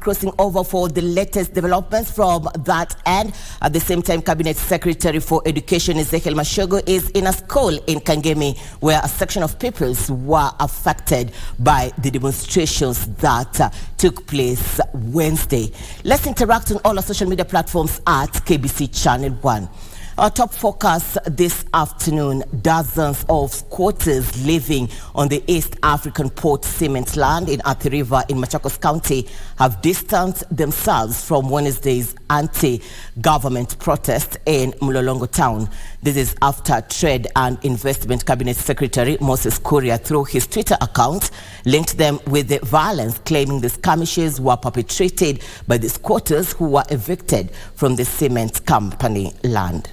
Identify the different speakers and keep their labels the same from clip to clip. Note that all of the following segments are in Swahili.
Speaker 1: crossing over for the latest developments from that end. At the same time, Cabinet Secretary for Education Ezekiel Mashogo is in a school in Kangemi where a section of pupils were affected by the demonstrations that took place Wednesday. Let's interact on all our social media platforms at KBC Channel 1. Our top focus this afternoon: dozens of squatters living on the East African Port Cement land in Athi River in Machakos County have distanced themselves from Wednesday's anti-government protest in Mlolongo town. This is after Trade and Investment Cabinet Secretary Moses Kuria, through his Twitter account, linked them with the violence, claiming the skirmishes were perpetrated by the squatters who were evicted from the cement company land.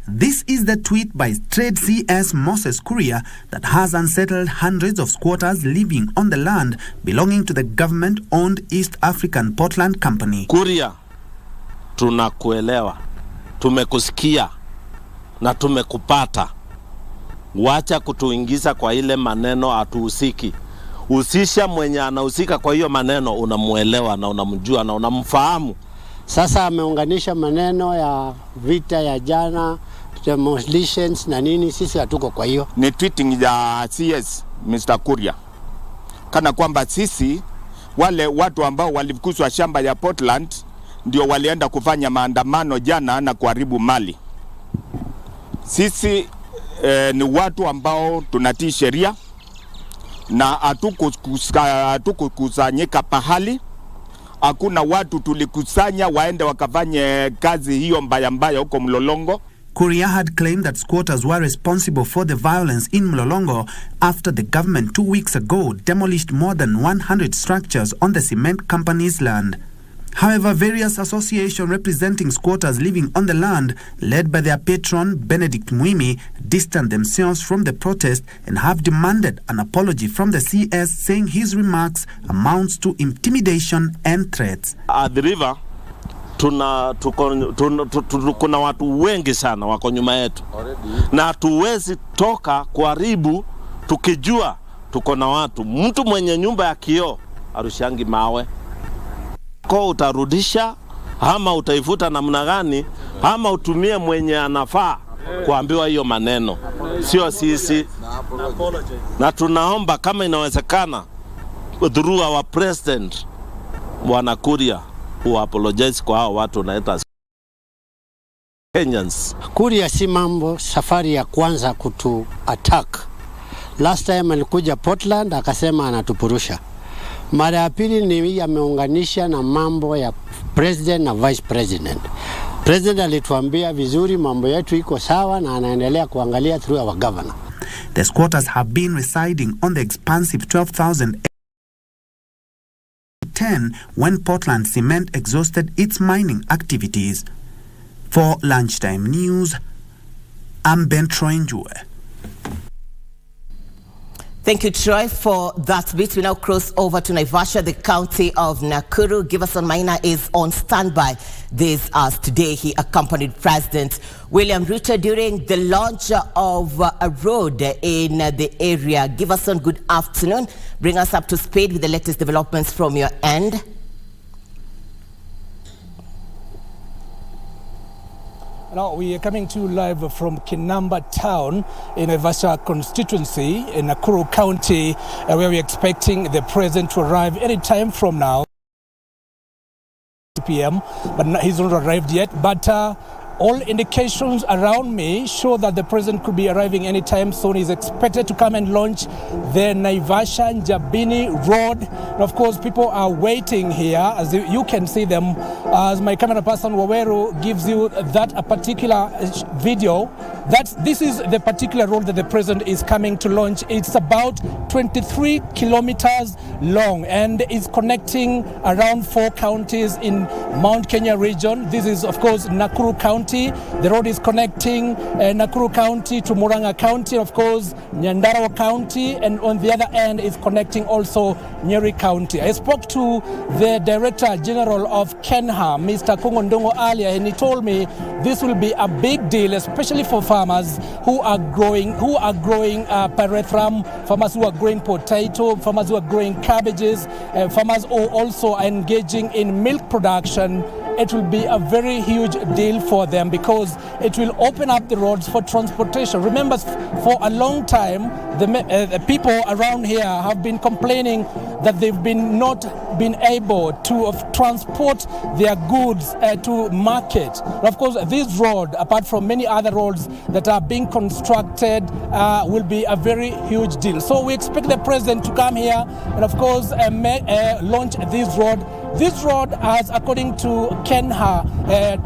Speaker 2: This is the tweet by Trade CS Moses Kuria that has unsettled hundreds of squatters living on the land belonging to the government-owned East African Portland Company.
Speaker 3: Kuria, tunakuelewa, tumekusikia na tumekupata. Wacha kutuingiza kwa ile maneno hatuhusiki. Husisha mwenye anahusika kwa hiyo maneno, unamuelewa na unamjua na unamfahamu.
Speaker 4: Sasa ameunganisha maneno ya vita ya jana, demolitions na nini, sisi hatuko kwa hiyo.
Speaker 5: Ni tweeting ya CS Mr. Kuria. Kana kwamba sisi wale watu ambao walifukuzwa shamba ya Portland ndio walienda kufanya maandamano jana na kuharibu mali. Sisi ni watu ambao tunatii sheria na hatukukusanyika pahali. Hakuna watu tulikusanya waende wakafanye kazi hiyo mbaya mbaya huko Mlolongo.
Speaker 2: Kuria had claimed that squatters were responsible for the violence in Mlolongo after the government 2 weeks ago demolished more than 100 structures on the cement company's land. However, various associations representing squatters living on the land, led by their patron Benedict Mwimi, distanced themselves from the protest and have demanded an apology from the CS, saying his remarks amounts to intimidation and threats.
Speaker 3: At the river, kuna watu wengi sana wako nyuma yetu. Na hatuwezi toka kuharibu tukijua tuko na watu. Mtu mwenye nyumba ya kioo arushangi mawe. Kwa utarudisha ama utaifuta namna gani ama utumie mwenye anafaa kuambiwa hiyo maneno, sio sisi. Na tunaomba kama inawezekana through our president Bwana Kuria who apologize kwa hao watu naita Kenyans.
Speaker 4: Kuria si mambo safari ya kwanza kutu attack. Last time alikuja Portland akasema anatupurusha. Mara ya pili ni ameunganisha na mambo ya president na vice president. President alituambia vizuri mambo yetu iko sawa na anaendelea kuangalia through our governor.
Speaker 2: The squatters have been residing on the expansive 12,000 when Portland Cement exhausted its mining activities. For Lunchtime News, I'm Ben Troinjue.
Speaker 1: Thank you, Troy, for that bit. We now cross over to Naivasha, the county of Nakuru. Giverson Maina is on standby this as today he accompanied President William Ruto during the launch of a road in the area. Giverson, good afternoon. Bring us up to speed with the latest developments from your end.
Speaker 6: Now we are coming to you live from Kinamba town in Naivasha constituency in Nakuru County, where we are expecting the president to arrive any time from now, 2 p.m. But he's not arrived yet. But all indications around me show that the president could be arriving anytime soon. He's expected to come and launch the Naivasha-Njabini Road. And of course, people are waiting here, as you can see them. As my camera person Waweru gives you that a particular video, this is the particular road that the president is coming to launch. It's about 23 kilometers long and is connecting around 4 counties in Mount Kenya region. This is, of course, Nakuru County. County. The road is connecting Nakuru County to Murang'a County, of course, Nyandarua County, and on the other end is connecting also Nyeri County. I spoke to the Director General of KENHA, Mr. Kungondongo, earlier, and he told me this will be a big deal, especially for farmers who are growing pyrethrum, farmers who are growing potato, farmers who are growing cabbages, farmers who also are engaging in milk production. It will be a very huge deal for them because it will open up the roads for transportation. Remember, for a long time, the people around here have been complaining that they've not been able to transport their goods to market. And of course, this road, apart from many other roads that are being constructed, will be a very huge deal. So we expect the president to come here and, of course, launch this road. This road, as according to KENHA,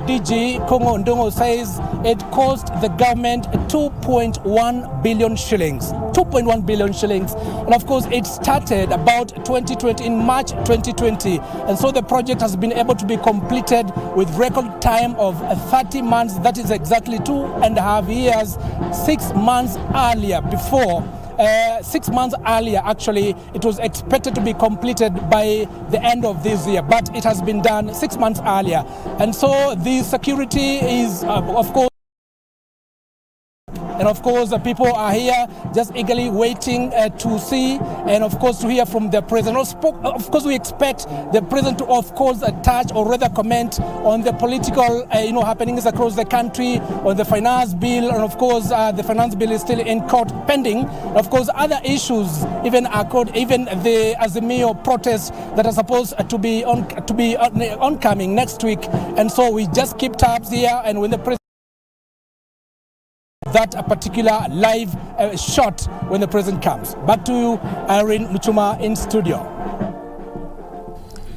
Speaker 6: DG Kongo Ndongo says it cost the government 2.1 billion shillings. 2.1 billion shillings. And of course, it started about 2020, in March 2020. And so the project has been able to be completed with record time of 30 months. That is exactly 2.5 years, 6 months earlier before. 6 months earlier, actually, it was expected to be completed by the end of this year, but it has been done 6 months earlier. And so the security is, of course, and of course, the people are here just eagerly waiting to see and, of course, to hear from the president. Of course, we expect the president to, of course, touch or rather comment on the political, happenings across the country, on the finance bill, and of course, the finance bill is still in court pending. Of course, other issues, even the Azimio protests that are supposed to be oncoming next week. And so we just keep tabs here, and when the president that a particular live shot when the president comes. Back to you, Irene Muchuma in studio.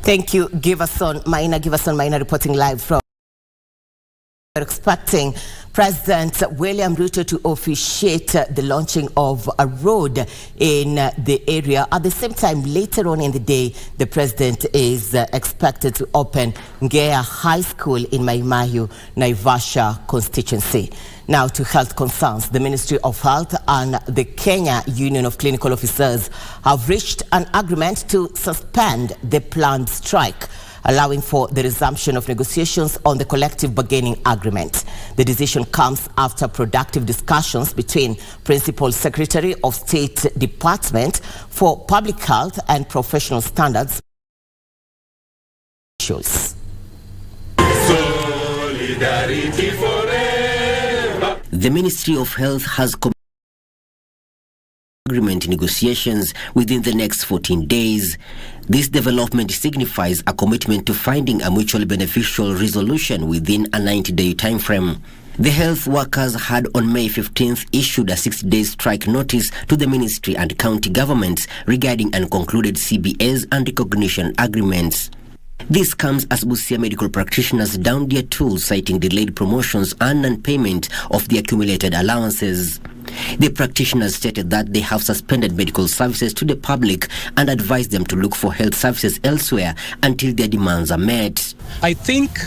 Speaker 1: Thank you, Giverson Maina reporting live from. We're expecting President William Ruto to officiate the launching of a road in the area. At the same time, later on in the day, the president is expected to open Ngea High School in Mai Mahiu, Naivasha constituency. Now to health concerns. The Ministry of Health and the Kenya Union of Clinical Officers have reached an agreement to suspend the planned strike, allowing for the resumption of negotiations on the collective bargaining agreement. The decision comes after productive discussions between Principal Secretary of State Department for Public Health and Professional Standards.
Speaker 7: Solidarity forever. The Ministry of Health has agreement negotiations within the next 14 days. This development signifies a commitment to finding a mutually beneficial resolution within a 90-day timeframe. The health workers had on May 15th issued a 60-day strike notice to the ministry and county governments regarding unconcluded CBAs and recognition agreements. This comes as Busia medical practitioners downed their tools, citing delayed promotions and non-payment of the accumulated allowances. The practitioners stated that they have suspended medical services to the public and advised them to look for health services elsewhere until their demands are met.
Speaker 8: I think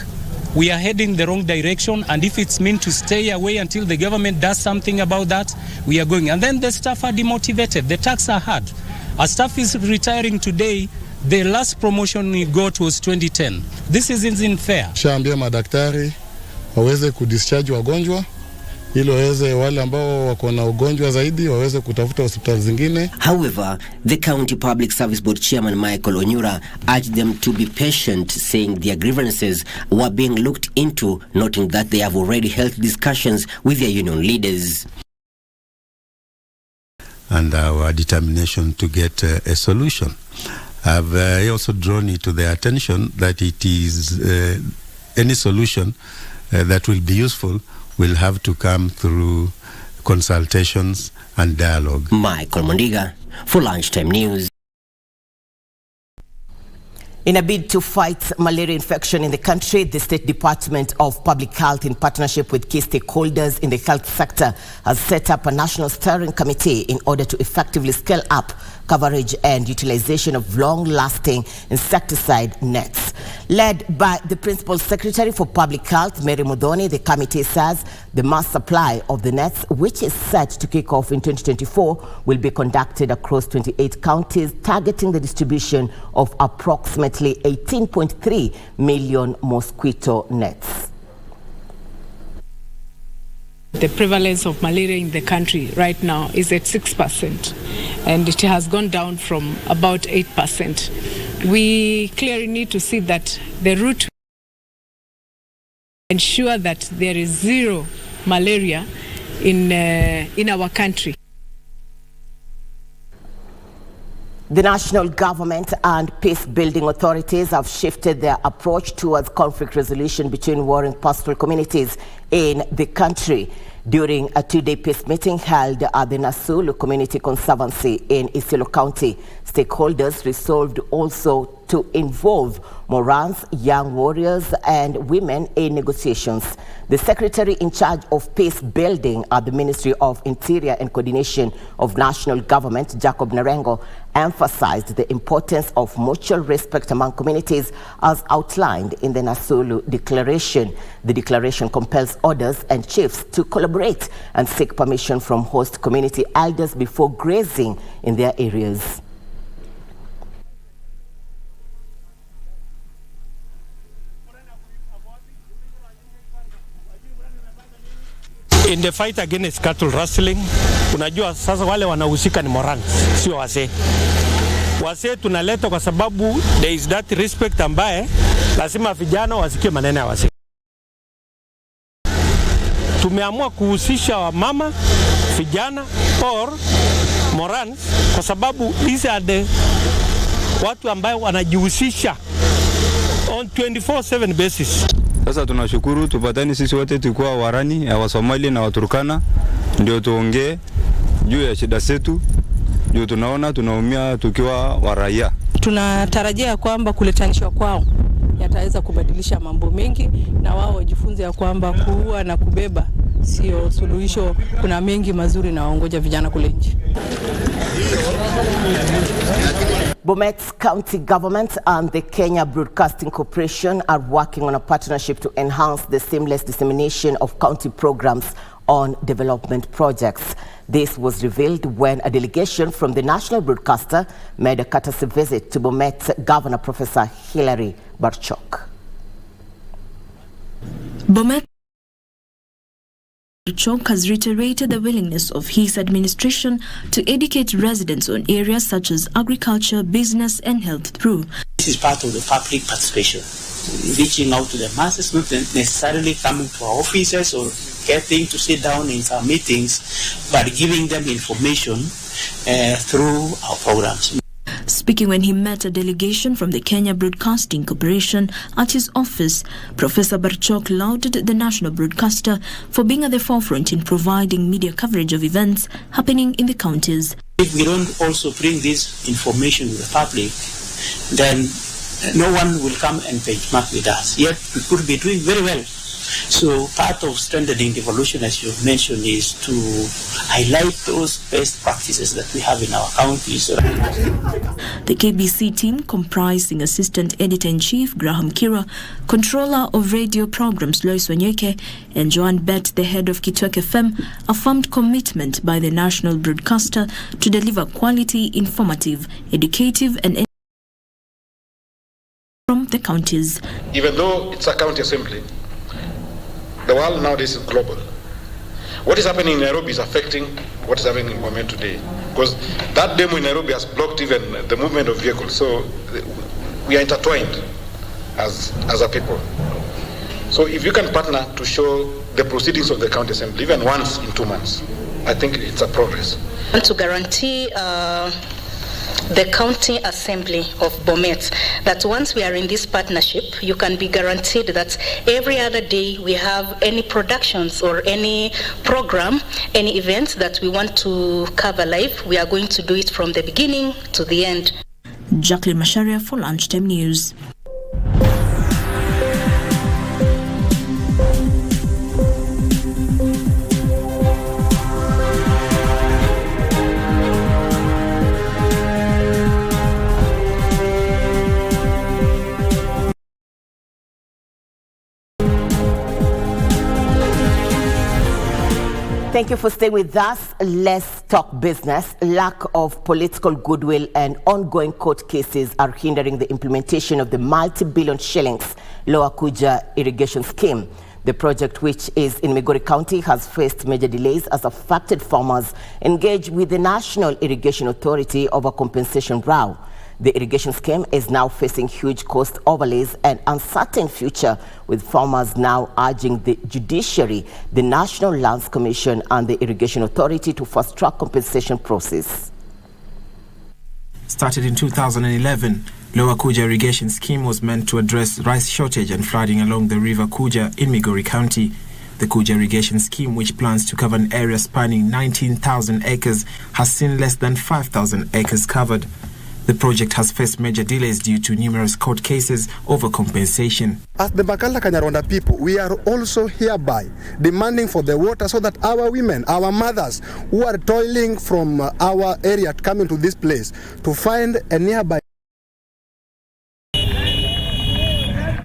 Speaker 8: we are heading the wrong direction, and if it's meant to stay away until the government does something about that, we are going. And then the staff are demotivated. The tax are hard. Our staff is retiring today. The last promotion we got was 2010. This isn't fair.
Speaker 9: Shaambia madaktari waweze kudischarge wagonjwa ili waweze wale ambao wako na ugonjwa zaidi waweze kutafuta hospitali zingine.
Speaker 7: However, the County Public Service Board Chairman Michael Onyura urged them to be patient, saying their grievances were being looked into, noting that they have already held discussions with their union leaders.
Speaker 10: And our determination to get a solution. I've also drawn it to their attention that it is any solution that will be useful will have to come through consultations and dialogue.
Speaker 7: Michael Mondiga for Lunchtime News.
Speaker 1: In a bid to fight malaria infection in the country, the State Department of Public Health, in partnership with key stakeholders in the health sector, has set up a national steering committee in order to effectively scale up coverage and utilization of long-lasting insecticide nets. Led by the Principal Secretary for Public Health, Mary Muthoni, the committee says the mass supply of the nets, which is set to kick off in 2024, will be conducted across 28 counties, targeting the distribution of approximately 18.3 million mosquito nets.
Speaker 11: The prevalence of malaria in the country right now is at 6%, and it has gone down from about 8%. We clearly need to see that the route ensure that there is zero malaria in our country.
Speaker 1: The national government and peace-building authorities have shifted their approach towards conflict resolution between warring pastoral communities in the country. During a two-day peace meeting held at the Nasulu Community Conservancy in Isiolo County, stakeholders resolved also to involve Morans, young warriors and women in negotiations. The Secretary in charge of peace building at the Ministry of Interior and Coordination of National Government, Jacob Narengo, emphasized the importance of mutual respect among communities as outlined in the Nasulu Declaration. The declaration compels orders and chiefs to collaborate and seek permission from host community elders before grazing in their areas.
Speaker 12: In the fight against cattle rustling, unajua sasa wale wanahusika ni Morans, sio wazee. Wazee tunaleta kwa sababu there is that respect ambaye lazima vijana wasikie maneno ya wazee. Tumeamua kuhusisha wamama, vijana or Morans kwa sababu these are the watu ambaye wanajihusisha on 24/7 basis.
Speaker 13: Sasa tunashukuru tupatani sisi wote tulikuwa warani ya Wasomali na Waturkana ndio tuongee juu ya shida zetu. Ndio tunaumia tukiwa waraia.
Speaker 14: Tunatarajia kwamba kuletanishwa kwao yataweza kubadilisha mambo mengi na wao wajifunze ya kwamba kuua na kubeba sio suluhisho. Kuna mengi mazuri na waongoja vijana kule nje.
Speaker 1: Bomet's county government and the Kenya Broadcasting Corporation are working on a partnership to enhance the seamless dissemination of county programs on development projects. This was revealed when a delegation from the national broadcaster made a courtesy visit to Bomet's Governor Professor Hilary Barchok.
Speaker 15: Bomet Barchok has reiterated the willingness of his administration to educate residents on areas such as agriculture, business and health through.
Speaker 16: This is part of the public participation, reaching out to the masses, not necessarily coming to our offices or getting to sit down in some meetings, but giving them information through our programs.
Speaker 15: Speaking when he met a delegation from the Kenya Broadcasting Corporation at his office, Professor Barchok lauded the national broadcaster for being at the forefront in providing media coverage of events happening in the counties.
Speaker 16: If we don't also bring this information to the public, then no one will come and benchmark with us. Yet we could be doing very well. So part of strengthening devolution, as you mentioned, is to highlight those best practices that we have in our counties.
Speaker 15: The KBC team, comprising Assistant Editor-in-Chief Graham Kira, Controller of Radio Programs Lois Wanyeke, and Joan Bett, the head of Kitwek FM, affirmed commitment by the national broadcaster to deliver quality, informative, educative and from the counties.
Speaker 17: Even though it's a county assembly, the world nowadays is global. What is happening in Nairobi is affecting what is happening in Bomet today. Because that demo in Nairobi has blocked even the movement of vehicles. So we are intertwined as a people. So if you can partner to show the proceedings of the county assembly, even once in 2 months, I think it's a progress.
Speaker 18: And to guarantee the county assembly of Bomet that once we are in this partnership, you can be guaranteed that every other day we have any productions or any program, any events that we want to cover live, we are going to do it from the beginning to the end.
Speaker 15: Jacqueline Masharia for Lunchtime News.
Speaker 1: Thank you for staying with us. Let's talk business. Lack of political goodwill and ongoing court cases are hindering the implementation of the multi-billion shillings Lower Kuja irrigation scheme. The project, which is in Migori County, has faced major delays as affected farmers engage with the National Irrigation Authority over compensation row. The irrigation scheme is now facing huge cost overlays and uncertain future, with farmers now urging the judiciary, the National Lands Commission and the Irrigation Authority to fast-track compensation process.
Speaker 19: Started in 2011, Lower Kuja irrigation scheme was meant to address rice shortage and flooding along the river Kuja in Migori County. The Kuja irrigation scheme, which plans to cover an area spanning 19,000 acres, has seen less than 5,000 acres covered. The project has faced major delays due to numerous court cases over compensation.
Speaker 20: As the Bakala Kanyarwanda people, we are also hereby demanding for the water so that our women, our mothers who are toiling from our area coming to this place to find a nearby.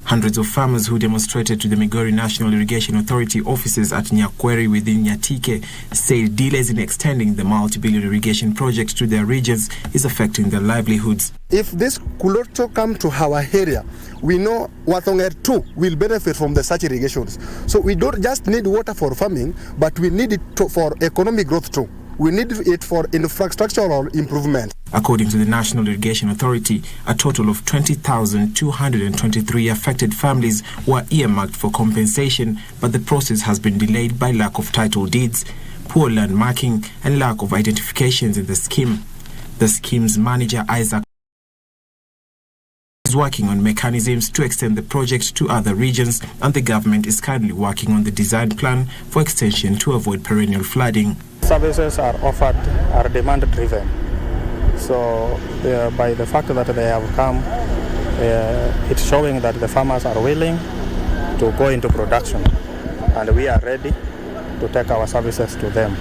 Speaker 19: Hundreds of farmers who demonstrated to the Migori National Irrigation Authority offices at Nyakweri within Nyatike say delays in extending the multi-billion irrigation project to their regions is affecting their livelihoods.
Speaker 20: If this could also come to our area, we know Wathonger too will benefit from the such irrigations. So we don't just need water for farming, but we need it for economic growth too. We need it for infrastructural improvement.
Speaker 19: According to the National Irrigation Authority, a total of 20,223 affected families were earmarked for compensation, but the process has been delayed by lack of title deeds, poor land marking, and lack of identifications in the scheme. The scheme's manager, Isaac, is working on mechanisms to extend the project to other regions, and the government is currently working on the design plan for extension to avoid perennial flooding.
Speaker 21: Services are offered, are demand driven. So by the fact that they have come, it's showing that the farmers are willing to go into production, and we are ready to take our services to them.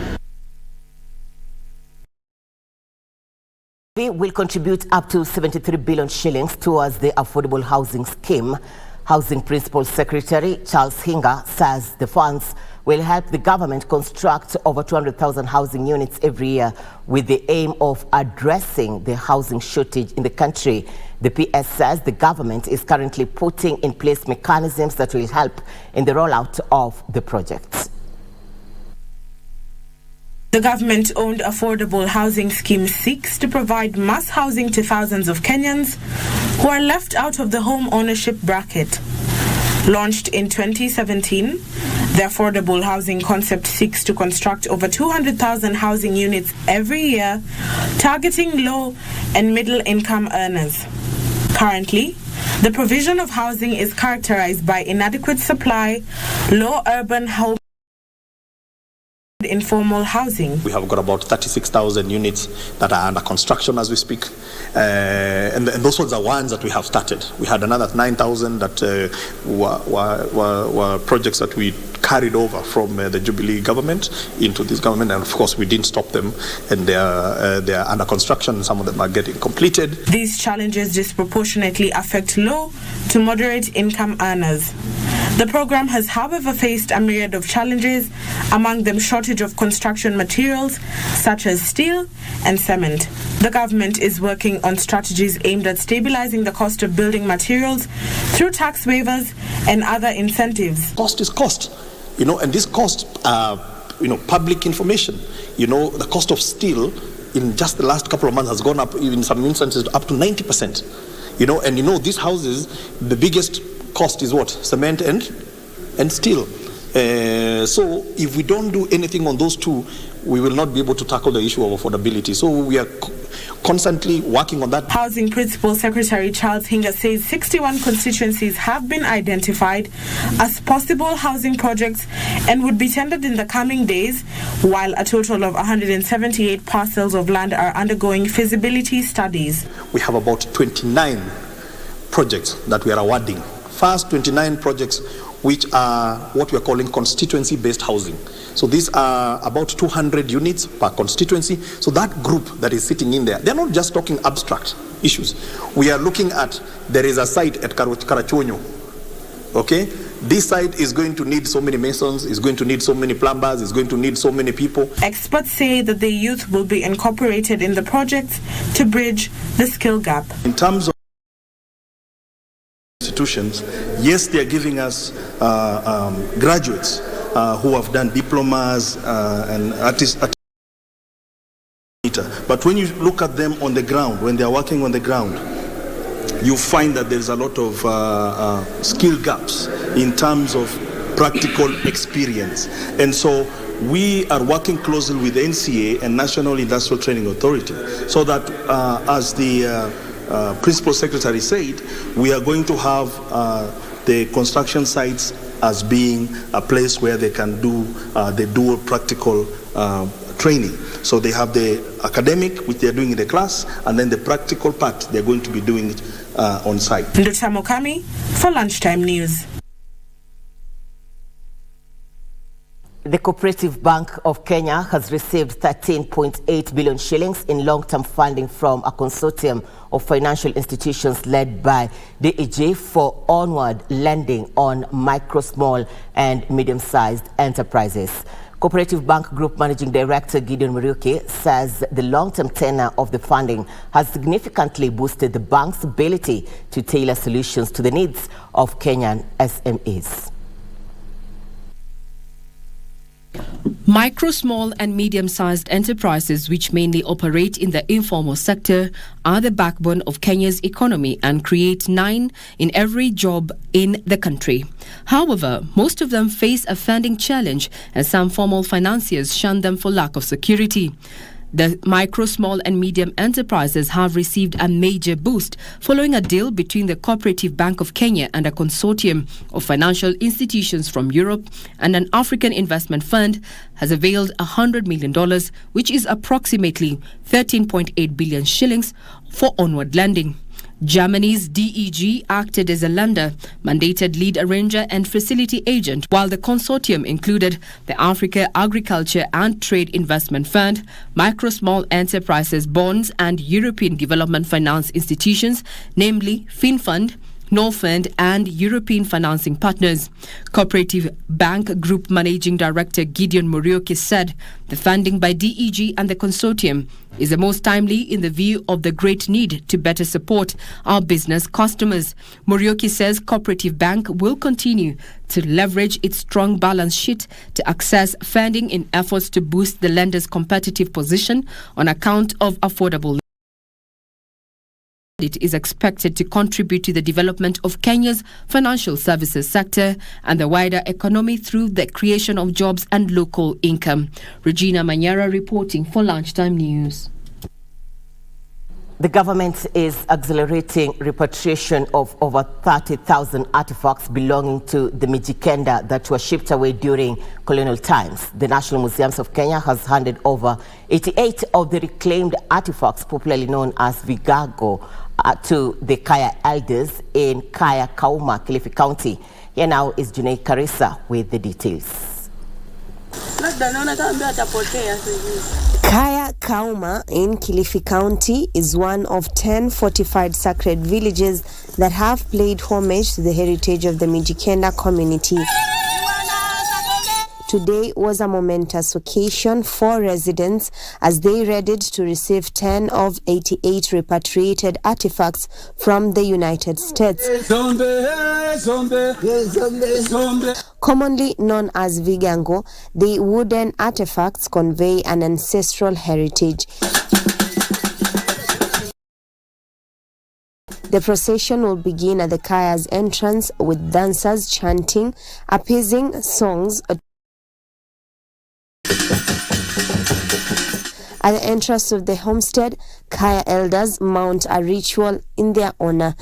Speaker 1: We will contribute up to 73 billion shillings towards the affordable housing scheme. Housing Principal Secretary Charles Hinga says the funds will help the government construct over 200,000 housing units every year with the aim of addressing the housing shortage in the country. The PS says the government is currently putting in place mechanisms that will help in the rollout of the project.
Speaker 22: The government-owned affordable housing scheme seeks to provide mass housing to thousands of Kenyans who are left out of the home ownership bracket. Launched in 2017, the affordable housing concept seeks to construct over 200,000 housing units every year, targeting low and middle-income earners. Currently, the provision of housing is characterized by inadequate supply, low urban housing, informal housing.
Speaker 23: We have got about 36,000 units that are under construction as we speak, and those ones are ones that we have started. We had another 9,000 that were projects that we carried over from the Jubilee government into this government, and of course we didn't stop them, and they are under construction. Some of them are getting completed.
Speaker 22: These challenges disproportionately affect low to moderate income earners. The program has, however, faced a myriad of challenges, among them shortage of construction materials such as steel and cement. The government is working on strategies aimed at stabilizing the cost of building materials through tax waivers and other incentives.
Speaker 23: Cost is cost, and this cost are, public information. The cost of steel in just the last couple of months has gone up, in some instances, up to 90%. And these houses, the biggest cost is what? Cement and steel. So if we don't do anything on those two, we will not be able to tackle the issue of affordability. So we are constantly working on that.
Speaker 22: Housing Principal Secretary Charles Hinga says 61 constituencies have been identified as possible housing projects and would be tendered in the coming days, while a total of 178 parcels of land are undergoing feasibility studies.
Speaker 23: We have about 29 projects that we are awarding. First 29 projects which are what we are calling constituency-based housing. So these are about 200 units per constituency. So that group that is sitting in there, they're not just talking abstract issues. We are looking at, there is a site at Karachonyo, okay? this site is going to need so many masons, is going to need so many plumbers, is going to need so many people.
Speaker 22: Experts say that the youth will be incorporated in the project to bridge the skill gap.
Speaker 23: In terms of institutions, yes, they are giving us graduates who have done diplomas and artists. But when you look at them on the ground, when they are working on the ground, you find that there's a lot of skill gaps in terms of practical experience. And so we are working closely with the NCA and National Industrial Training Authority so that, as the Principal Secretary said, we are going to have the construction sites as being a place where they can do the dual practical training. So they have the academic, which they're doing in the class, and then the practical part, they're going to be doing it on site.
Speaker 22: Nduta Mokami for Lunchtime News.
Speaker 1: The Cooperative Bank of Kenya has received 13.8 billion shillings in long-term funding from a consortium of financial institutions led by DEG for onward lending on micro, small and medium-sized enterprises. Cooperative Bank Group Managing Director Gideon Muriuki says the long-term tenor of the funding has significantly boosted the bank's ability to tailor solutions to the needs of Kenyan SMEs.
Speaker 3: Micro, small and medium-sized enterprises, which mainly operate in the informal sector, are the backbone of Kenya's economy and create 9 in every job in the country. However, most of them face a funding challenge and some formal financiers shun them for lack of security. The micro, small and medium enterprises have received a major boost following a deal between the Cooperative Bank of Kenya and a consortium of financial institutions from Europe, and an African investment fund has availed $100 million, which is approximately 13.8 billion shillings for onward lending. Germany's DEG acted as a lender, mandated lead arranger and facility agent, while the consortium included the Africa Agriculture and Trade Investment Fund, Micro Small Enterprises Bonds and European Development Finance Institutions, namely FinFund, Norfund and European Financing Partners. Cooperative Bank Group Managing Director Gideon Muriuki said the funding by DEG and the consortium is the most timely in the view of the great need to better support our business customers. Muriuki says Cooperative Bank will continue to leverage its strong balance sheet to access funding in efforts to boost the lender's competitive position on account of affordable. It is expected to contribute to the development of Kenya's financial services sector and the wider economy through the creation of jobs and local income. Regina Manyara reporting for Lunchtime News.
Speaker 1: The government is accelerating repatriation of over 30,000 artifacts belonging to the Mijikenda that were shipped away during colonial times. The National Museums of Kenya has handed over 88 of the reclaimed artifacts, popularly known as Vigago, to the Kaya elders in Kaya Kauma, Kilifi County. Here now is Junei Karisa with the details.
Speaker 4: Kaya Kauma in Kilifi County is one of 10 fortified sacred villages that have paid homage to the heritage of the Mijikenda community. Today was a momentous occasion for residents as they readied to receive 10 of 88 repatriated artifacts from the United States. Commonly known as Vigango, the wooden artifacts convey an ancestral heritage. The procession will begin at the Kaya's entrance with dancers chanting appeasing songs. At the entrance of the homestead, Kaya elders mount a ritual in their honor.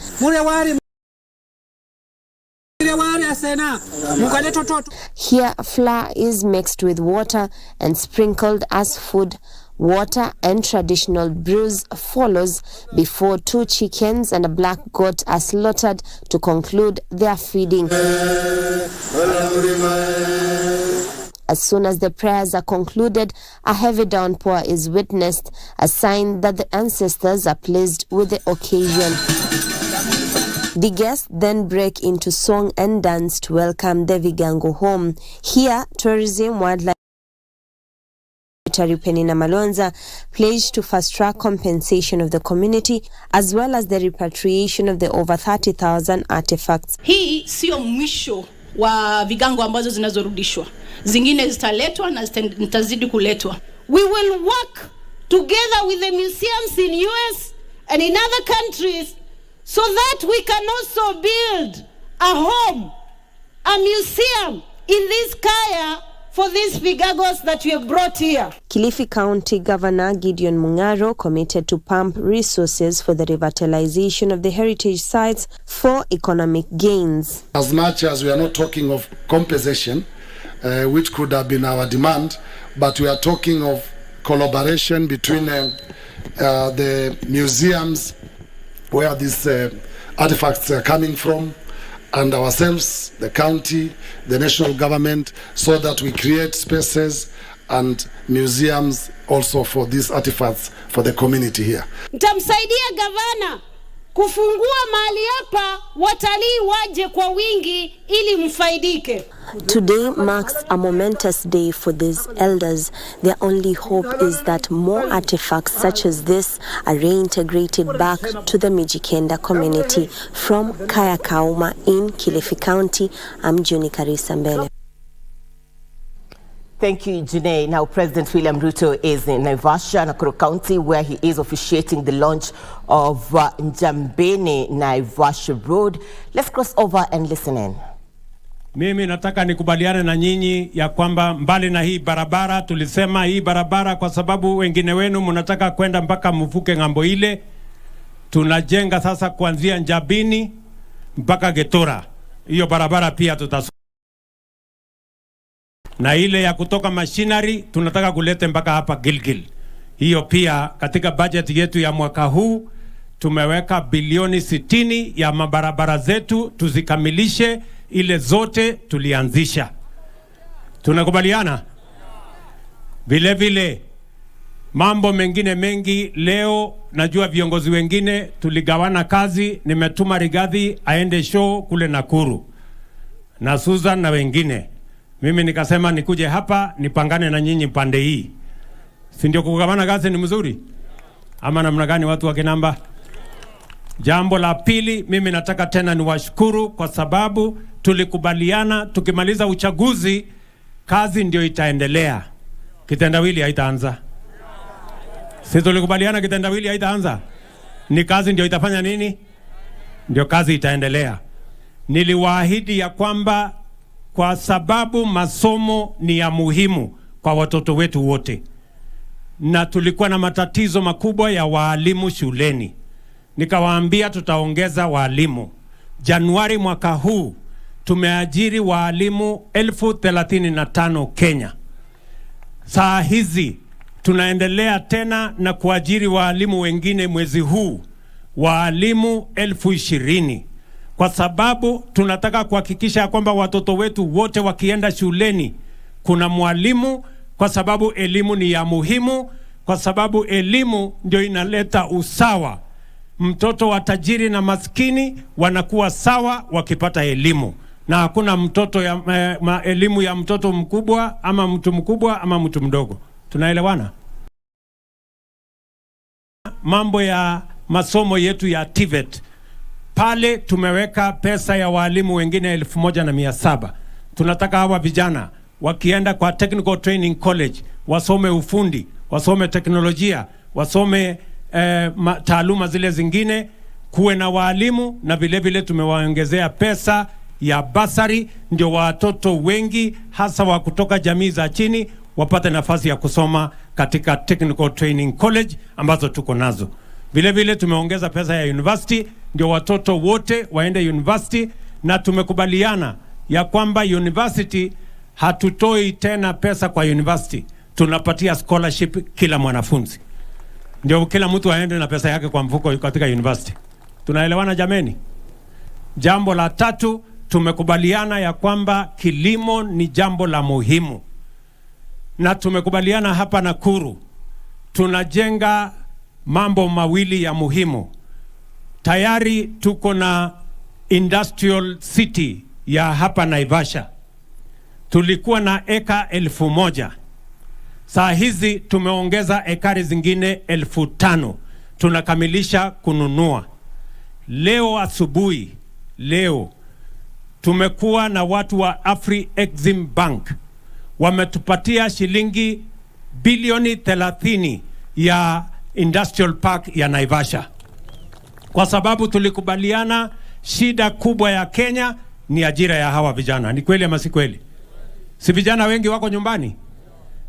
Speaker 4: Here, flour is mixed with water and sprinkled as food. Water and traditional brews follows before 2 chickens and a black goat are slaughtered to conclude their feeding. As soon as the prayers are concluded, a heavy downpour is witnessed, a sign that the ancestors are pleased with the occasion. The guests then break into song and dance to welcome the Vigango home. Here, Tourism Wildlife Secretary Penina Malonza pledged to fast-track compensation of the community as well as the repatriation of the over 30,000 artifacts.
Speaker 2: Hii sio mwisho wa vigango ambazo zinazorudishwa. Zingine zitaletwa na zitazidi kuletwa. We will work together with the museums in US and in other countries so that we can also build a home, a museum in this Kaya for these vigagos that we have brought here.
Speaker 4: Kilifi County Governor Gideon Mungaro committed to pump resources for the revitalization of the heritage sites for economic gains.
Speaker 5: As much as we are not talking of compensation, which could have been our demand, but we are talking of collaboration between the museums where these artifacts are coming from, and ourselves, the county, the national government, so that we create spaces and museums also for these artifacts for the community here.
Speaker 2: Mtamsaidia gavana kufungua mahali hapa, watalii waje kwa wingi ili mfaidike.
Speaker 4: Today marks a momentous day for these elders. Their only hope is that more artifacts such as this are reintegrated back to the Mijikenda community. From Kaya Kauma in Kilifi County, I'm Juni Karisa Mbele.
Speaker 1: Thank you, Janae. Now, President William Ruto is in Naivasha, Nakuru County, where he is officiating the launch of Njambeni Naivasha Road. Let's cross over and listen in.
Speaker 12: Mimi nataka nikubaliane na nyinyi ya kwamba mbali na hii barabara, tulisema hii barabara kwa sababu wengine wenu mnataka kwenda mpaka mvuke ngambo ile. Tunajenga sasa kuanzia Njabini mpaka Getora. Hiyo barabara pia tutasoma. Na ile ya kutoka machinery tunataka kulete mpaka hapa Gilgil. Hiyo pia katika budget yetu ya mwaka huu tumeweka bilioni 60 ya mabarabara zetu tuzikamilishe ile zote tulianzisha. Tunakubaliana? Vile vile mambo mengine mengi leo najua viongozi wengine tuligawana kazi, nimetuma Rigathi aende show kule Nakuru na Susan na wengine. Mimi nikasema nikuje hapa nipangane na nyinyi pande hii. Si ndio kugawana kazi ni mzuri? Ama namna gani watu wa Kinamba? Jambo la pili, mimi nataka tena niwashukuru kwa sababu tulikubaliana tukimaliza uchaguzi kazi ndio itaendelea. Kitendawili haitaanza. Si tulikubaliana kitendawili haitaanza? Ni kazi ndio itafanya nini? Ndio kazi itaendelea. Niliwaahidi ya kwamba kwa sababu masomo ni ya muhimu kwa watoto wetu wote. Na tulikuwa na matatizo makubwa ya walimu shuleni. Nikawaambia tutaongeza walimu. Januari mwaka huu tumeajiri walimu 35,000 Kenya. Saa hizi tunaendelea tena na kuajiri walimu wengine mwezi huu, walimu 20,000. Kwa sababu tunataka kuhakikisha kwamba watoto wetu wote wakienda shuleni kuna mwalimu, kwa sababu elimu ni ya muhimu, kwa sababu elimu ndio inaleta usawa. Mtoto wa tajiri na maskini wanakuwa sawa wakipata elimu. Na hakuna mtoto ya elimu ya mtoto mkubwa ama mtu mdogo. Tunaelewana? Mambo ya masomo yetu ya TVET. Pale tumeweka pesa ya walimu wengine 1,700. Tunataka hawa vijana wakienda kwa Technical Training College wasome ufundi, wasome teknolojia, wasome taaluma zile zingine, kuwe na walimu. Na vile vile tumewaongezea pesa ya basari ndio watoto wengi hasa wa kutoka jamii za chini wapate nafasi ya kusoma katika Technical Training College ambazo tuko nazo. Vile vile tumeongeza pesa ya university ndio watoto wote waende university, na tumekubaliana ya kwamba university hatutoi tena pesa kwa university. Tunapatia scholarship kila mwanafunzi. Ndio kila mtu aende na pesa yake kwa mfuko katika university. Tunaelewana jameni? Jambo la tatu, tumekubaliana ya kwamba kilimo ni jambo la muhimu. Na tumekubaliana hapa Nakuru tunajenga mambo mawili ya muhimu. Tayari tuko na industrial city ya hapa Naivasha tulikuwa na eka 1,000. Saa hizi tumeongeza ekari zingine 5,000. Tunakamilisha kununua. Leo asubuhi, tumekuwa na watu wa Afri-Exim Bank. Wametupatia shilingi bilioni 30 ya industrial park ya Naivasha. Kwa sababu tulikubaliana shida kubwa ya Kenya ni ajira ya hawa vijana. Ni kweli ama si kweli? Si vijana wengi wako nyumbani?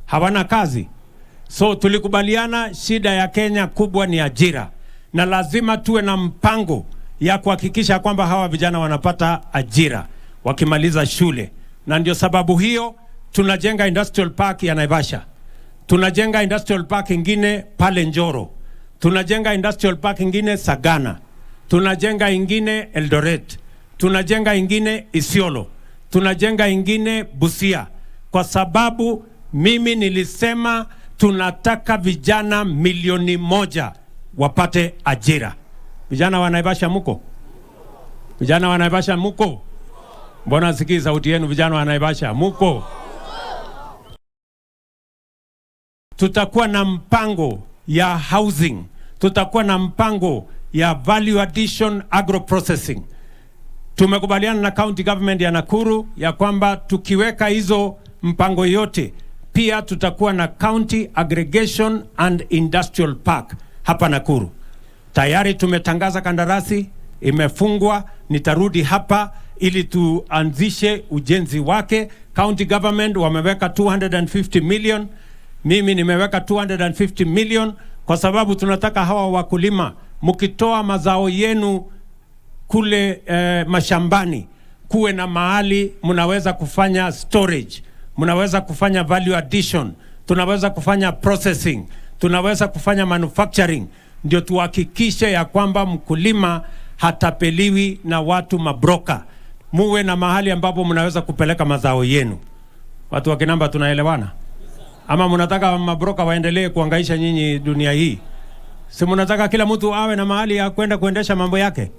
Speaker 12: Hawana kazi. So tulikubaliana shida ya Kenya kubwa ni ajira. Na lazima tuwe na mpango ya kuhakikisha kwamba hawa vijana wanapata ajira wakimaliza shule. Na ndio sababu hiyo tunajenga industrial park ya Naivasha. Tunajenga industrial park ingine pale Njoro. Tunajenga industrial park ingine Sagana. Tunajenga ingine Eldoret. Tunajenga ingine Isiolo. Tunajenga ingine Busia. Kwa sababu mimi nilisema tunataka vijana 1,000,000 wapate ajira. Vijana wa Naivasha muko? Vijana wa Naivasha muko? Mbona sikii sauti yenu vijana wa Naivasha muko? Tutakuwa na mpango ya housing. Tutakuwa na mpango ya value addition agro processing. Tumekubaliana na county government ya Nakuru ya kwamba tukiweka hizo mpango yote, pia tutakuwa na county aggregation and industrial park hapa Nakuru. Tayari tumetangaza kandarasi, imefungwa, nitarudi hapa ili tuanzishe ujenzi wake. County government wameweka 250 million, mimi nimeweka 250 million kwa sababu tunataka hawa wakulima mkitoa mazao yenu kule mashambani kuwe na mahali mnaweza kufanya storage, mnaweza kufanya value addition, tunaweza kufanya processing, tunaweza kufanya manufacturing, ndio tuhakikishe ya kwamba mkulima hatapeliwi na watu mabroka. Muwe na mahali ambapo mnaweza kupeleka mazao yenu. Watu wa Kinamba tunaelewana? Ama mnataka mabroka waendelee kuhangaisha nyinyi dunia hii? Si mnataka kila mtu awe na mahali ya kwenda kuendesha mambo yake?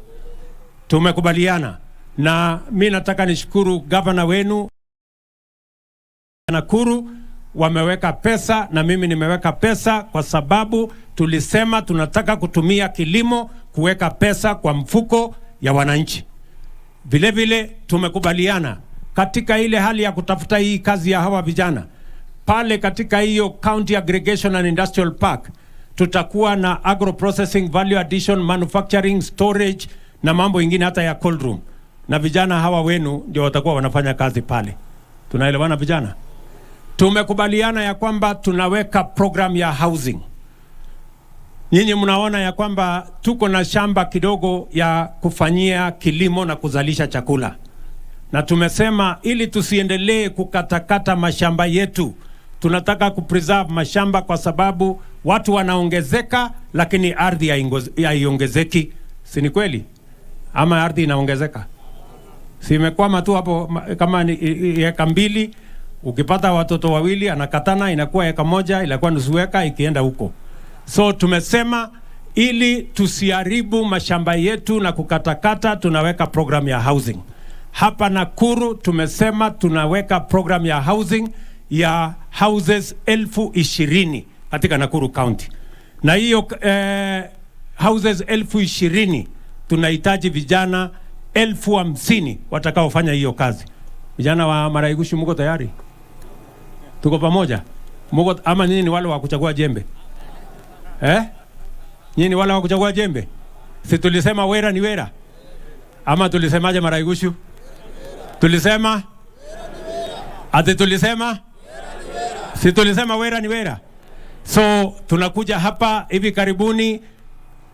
Speaker 12: Tumekubaliana. Na mimi nataka nishukuru gavana wenu Nakuru, wameweka pesa na mimi nimeweka pesa kwa sababu tulisema tunataka kutumia kilimo kuweka pesa kwa mfuko ya wananchi. Vile vile tumekubaliana katika ile hali ya kutafuta hii kazi ya hawa vijana pale katika hiyo county aggregation and industrial park tutakuwa na agro processing, value addition, manufacturing, storage na mambo ingine hata ya cold room, na vijana hawa wenu ndio watakuwa wanafanya kazi pale. Tunaelewana vijana? Tumekubaliana ya kwamba tunaweka program ya housing. Nyinyi mnaona ya kwamba tuko na shamba kidogo ya kufanyia kilimo na kuzalisha chakula. Na tumesema ili tusiendelee kukatakata mashamba yetu, tunataka kupreserve mashamba kwa sababu watu wanaongezeka lakini ardhi haiongezeki. Si ni kweli? Ama ardhi inaongezeka? Si imekwama tu hapo kama ni eka 2, ukipata watoto 2 anakatana inakuwa eka 1, inakuwa nusu eka ikienda huko. So tumesema ili tusiharibu mashamba yetu na kukatakata, tunaweka program ya housing. Hapa Nakuru tumesema tunaweka program ya housing ya houses 20,000 katika Nakuru County. Na hiyo houses 20,000 tunahitaji vijana 50,000 watakaofanya hiyo kazi. Vijana wa Maraigushi mko tayari? Tuko pamoja? Mko ama nyinyi ni wale wa kuchagua jembe? Nyinyi ni wale wa kuchagua jembe? Si tulisema wera ni wera? Ama tulisemaje Maraigushu? Tulisema ati tulisema si tulisema wera ni wera. So tunakuja hapa hivi karibuni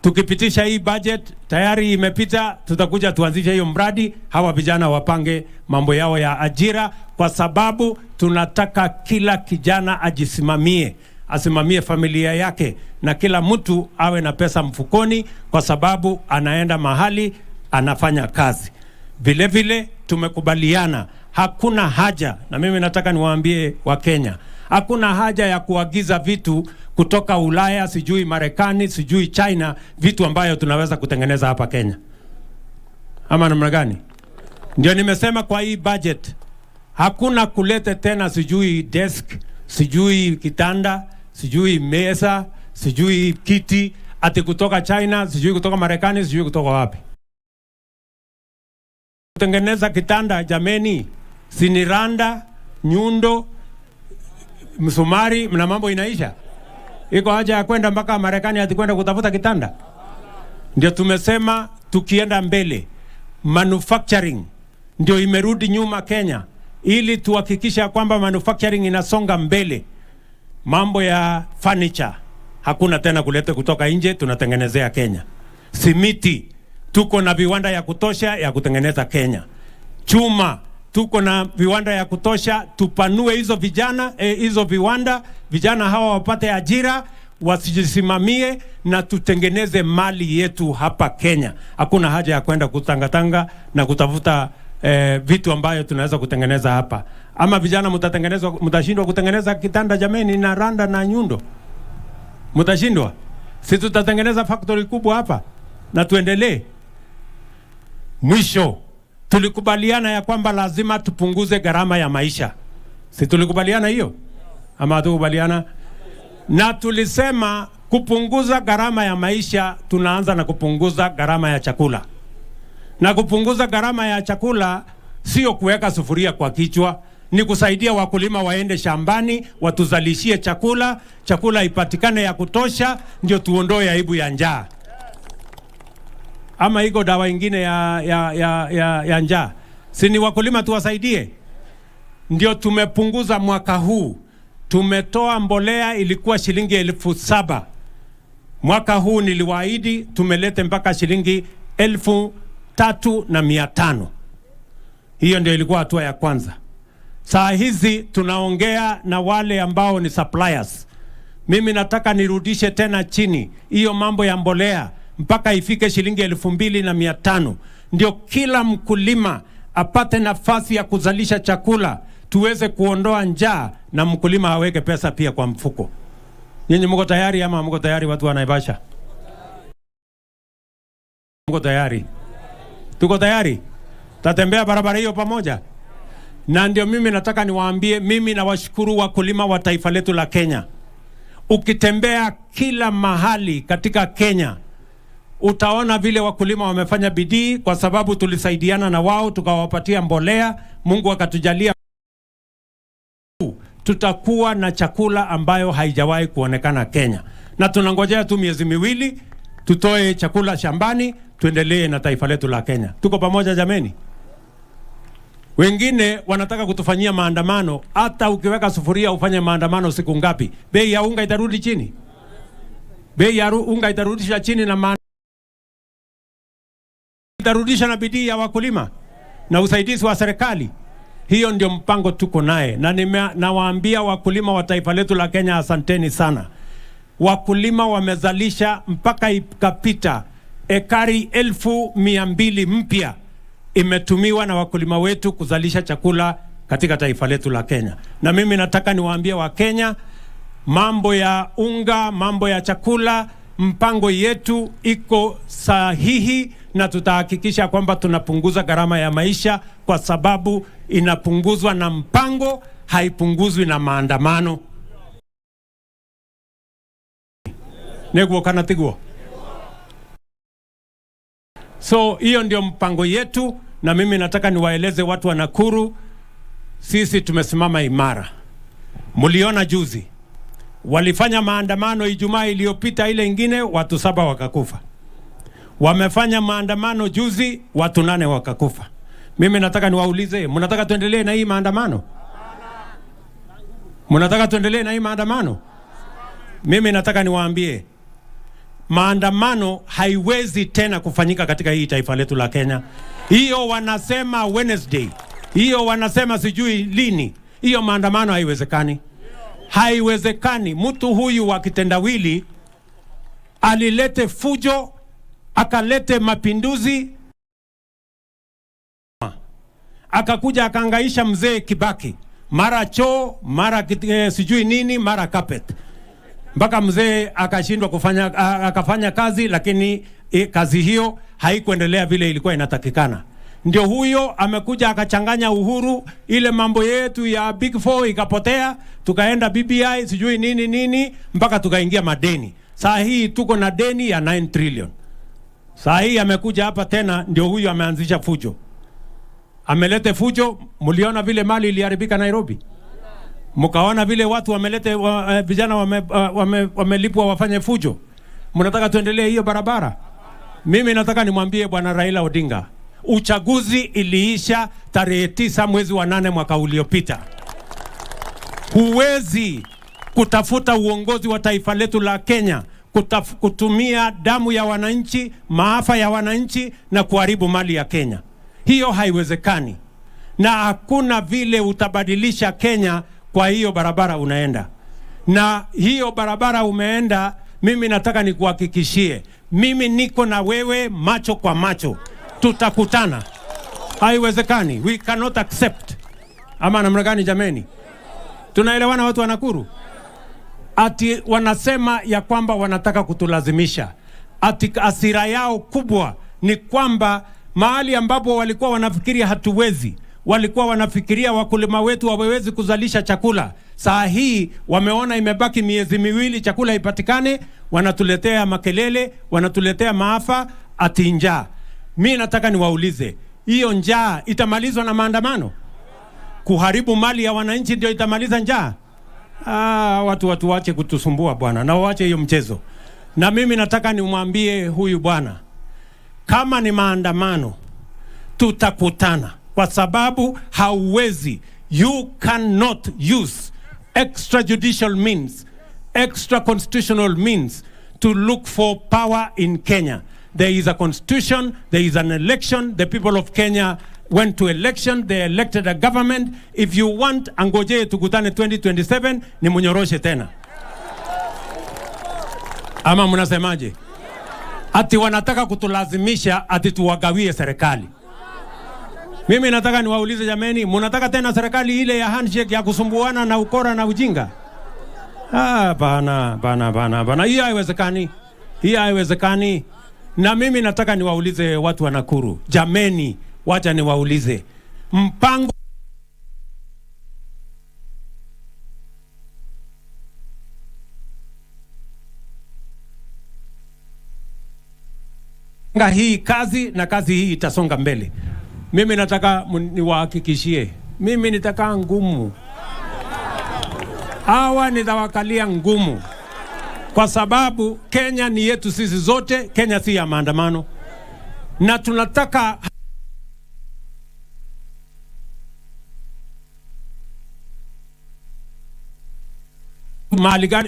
Speaker 12: tukipitisha hii budget, tayari imepita, tutakuja tuanzishe hiyo mradi, hawa vijana wapange mambo yao ya ajira, kwa sababu tunataka kila kijana ajisimamie, asimamie familia yake, na kila mtu awe na pesa mfukoni kwa sababu anaenda mahali anafanya kazi. Vile vile tumekubaliana hakuna haja, na mimi nataka niwaambie wa Kenya, hakuna haja ya kuagiza vitu kutoka Ulaya, sijui Marekani, sijui China, vitu ambayo tunaweza kutengeneza hapa Kenya. ama namna gani? Ndio nimesema kwa hii budget hakuna kulete tena sijui desk, sijui kitanda, sijui meza, sijui kiti ati kutoka China, sijui kutoka Marekani, sijui kutoka wapi. Kutengeneza kitanda jameni, siniranda, nyundo, msumari na mambo inaisha. Iko haja ya kwenda mpaka Marekani ati kwenda kutafuta kitanda? Ndio tumesema tukienda mbele, manufacturing ndio imerudi nyuma Kenya, ili tuhakikisha kwamba manufacturing inasonga mbele. Mambo ya furniture hakuna tena kuleta kutoka nje, tunatengenezea Kenya. Simiti tuko na viwanda ya kutosha ya kutengeneza Kenya. Chuma tuko na viwanda ya kutosha, tupanue hizo hizo viwanda, vijana hawa wapate ajira, wasijisimamie na tutengeneze mali yetu hapa Kenya. Hakuna haja ya kwenda kutangatanga na kutafuta vitu ambayo tunaweza kutengeneza hapa. Ama vijana mtashindwa kutengeneza kitanda jameni na randa na nyundo? Mtashindwa? Si tutatengeneza factory kubwa hapa na tuendelee. Mwisho, tulikubaliana ya kwamba lazima tupunguze gharama ya maisha. Si tulikubaliana hiyo? Ama hatukubaliana? Na tulisema kupunguza gharama ya maisha, tunaanza na kupunguza gharama ya chakula. Na kupunguza gharama ya chakula sio kuweka sufuria kwa kichwa, ni kusaidia wakulima waende shambani, watuzalishie chakula, chakula ipatikane ya kutosha, ndio tuondoe aibu ya njaa. Ama iko dawa ingine ya njaa? Si ni wakulima tuwasaidie? Ndio tumepunguza mwaka huu. Tumetoa mbolea ilikuwa shilingi 7,000. Mwaka huu niliwaahidi tumelete mpaka shilingi 3,500. Hiyo ndio ilikuwa hatua ya kwanza. Saa hizi tunaongea na wale ambao ni suppliers. Mimi nataka nirudishe tena chini hiyo mambo ya mbolea mpaka ifike shilingi 2,500. Ndio kila mkulima apate nafasi ya kuzalisha chakula, tuweze kuondoa njaa na mkulima aweke pesa pia kwa mfuko. Nyinyi mko tayari ama mko tayari watu wa Naivasha? Mko tayari? Tuko tayari? Tatembea barabara hiyo pamoja? Na ndio mimi nataka niwaambie, mimi nawashukuru wakulima wa taifa letu la Kenya. Ukitembea kila mahali katika Kenya, utaona vile wakulima wamefanya bidii, kwa sababu tulisaidiana na wao tukawapatia mbolea. Mungu akatujalia tutakuwa na chakula ambayo haijawahi kuonekana Kenya. Na tunangojea tu miezi miwili tutoe chakula shambani, tuendelee na taifa letu la Kenya. Tuko pamoja jameni? Wengine wanataka kutufanyia maandamano. Hata ukiweka sufuria ufanye maandamano siku ngapi, bei ya unga itarudi chini? Bei ya unga itarudisha chini na itarudisha na bidii ya wakulima na usaidizi wa serikali. Hiyo ndio mpango tuko naye, na nawaambia wakulima wa taifa letu la Kenya, asanteni sana. Wakulima wamezalisha mpaka ikapita ekari 1,200 mpya imetumiwa na wakulima wetu kuzalisha chakula katika taifa letu la Kenya. Na mimi nataka niwaambie wa Kenya, mambo ya unga, mambo ya chakula, mpango yetu iko sahihi, na tutahakikisha kwamba tunapunguza gharama ya maisha, kwa sababu inapunguzwa na mpango, haipunguzwi na maandamano. Neguo kana tiguo. So hiyo ndio mpango yetu, na mimi nataka niwaeleze watu wa Nakuru, sisi tumesimama imara. Muliona juzi walifanya maandamano Ijumaa iliyopita, ile ingine watu 7 wakakufa. Wamefanya maandamano juzi, watu 8 wakakufa. Mimi nataka niwaulize, mnataka tuendelee na hii maandamano? Mnataka tuendelee na hii maandamano? Mimi nataka niwaambie, maandamano haiwezi tena kufanyika katika hii taifa letu la Kenya. Hiyo wanasema Wednesday, hiyo wanasema sijui lini, hiyo maandamano haiwezekani. Haiwezekani. Mtu huyu wa kitendawili alilete fujo, akalete mapinduzi, akakuja akaangaisha mzee Kibaki, mara choo, mara sijui nini, mara carpet. mpaka mzee akashindwa kufanya akafanya kazi, lakini kazi hiyo haikuendelea vile ilikuwa inatakikana. Ndio huyo amekuja akachanganya Uhuru, ile mambo yetu ya Big Four ikapotea, tukaenda BBI sijui nini mpaka tukaingia madeni. Saa hii tuko na deni ya 9 trillion. Saa hii amekuja hapa tena, ndio huyo ameanzisha fujo. Amelete fujo, muliona vile mali iliharibika Nairobi. Mkaona vile watu wamelete vijana wamelipwa wafanye fujo. Mnataka tuendelee hiyo barabara? Mimi nataka nimwambie bwana Raila Odinga, uchaguzi iliisha tarehe 9 mwezi wa 8 mwaka uliopita. Huwezi kutafuta uongozi wa taifa letu la Kenya kutumia damu ya wananchi, maafa ya wananchi na kuharibu mali ya Kenya. Hiyo haiwezekani. Na hakuna vile utabadilisha Kenya kwa hiyo barabara unaenda. Na hiyo barabara umeenda, mimi nataka nikuhakikishie, mimi niko na wewe macho kwa macho. Tutakutana. Haiwezekani. We cannot accept. Ama namna gani jameni? Tunaelewana watu wa Nakuru? Ati wanasema ya kwamba wanataka kutulazimisha. Ati asira yao kubwa ni kwamba mahali ambapo walikuwa wanafikiria hatuwezi, walikuwa wanafikiria wakulima wetu hawawezi kuzalisha chakula, saa hii wameona imebaki miezi miwili chakula ipatikane, wanatuletea makelele, wanatuletea maafa, ati njaa. Mimi nataka niwaulize, hiyo njaa itamalizwa na maandamano? Kuharibu mali ya wananchi ndio itamaliza njaa? Watu waache kutusumbua bwana, na waache hiyo mchezo. Na mimi nataka nimwambie huyu bwana, kama ni maandamano tutakutana, kwa sababu hauwezi, you cannot use extrajudicial means, extra constitutional means to look for power in Kenya. There is a constitution, there is an election, the people of Kenya went to election, they elected a government. If you want, angoje tukutane 2027 ni munyoroshe tena. Ama mnasemaje? Ati wanataka kutulazimisha ati tuwagawie serikali. Mimi nataka niwaulize jameni, mnataka tena serikali ile ya handshake ya kusumbuana na ukora na ujinga? Bana. Hiyo haiwezekani. Hiyo haiwezekani. Na mimi nataka niwaulize watu wa Nakuru, jameni, wacha niwaulize, mpango hii kazi na kazi hii itasonga mbele. Mimi nataka niwahakikishie, mimi nitakaa ngumu. Hawa nitawakalia ngumu. Kwa sababu Kenya ni yetu sisi zote, Kenya si ya maandamano. Na tunataka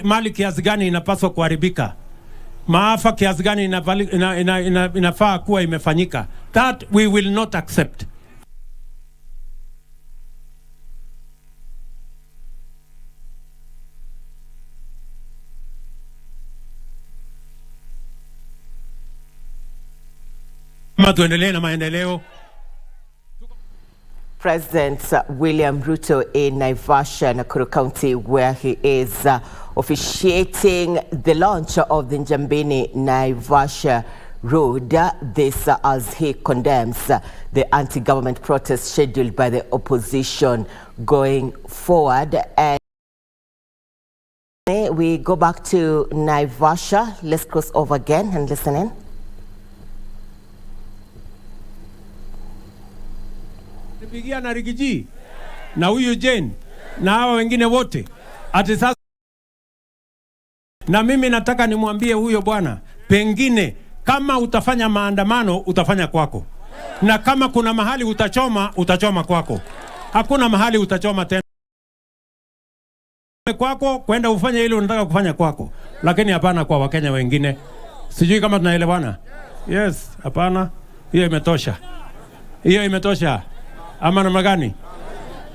Speaker 12: mali kiasi gani inapaswa kuharibika, maafa kiasi gani inafaa kuwa imefanyika. That we will not accept. Tuendelee na maendeleo.
Speaker 1: President William Ruto in Naivasha, Nakuru County, where he is officiating the launch of the Njambini Naivasha Road. This as he condemns the anti-government protest scheduled by the opposition going forward. And we go back to Naivasha. Let's cross over again and listen in.
Speaker 12: Pigia na Rigiji na huyu Jane na hawa wengine wote ati sasa. Na mimi nataka nimwambie huyo bwana, pengine kama utafanya maandamano utafanya kwako, na kama kuna mahali utachoma kwako. Hakuna mahali utachoma tena kwako kwenda ufanye ile unataka kufanya kwako, lakini hapana kwa Wakenya wengine. Sijui kama tunaelewana. Yes, hapana. Hiyo imetosha. Hiyo imetosha. Ama namna gani?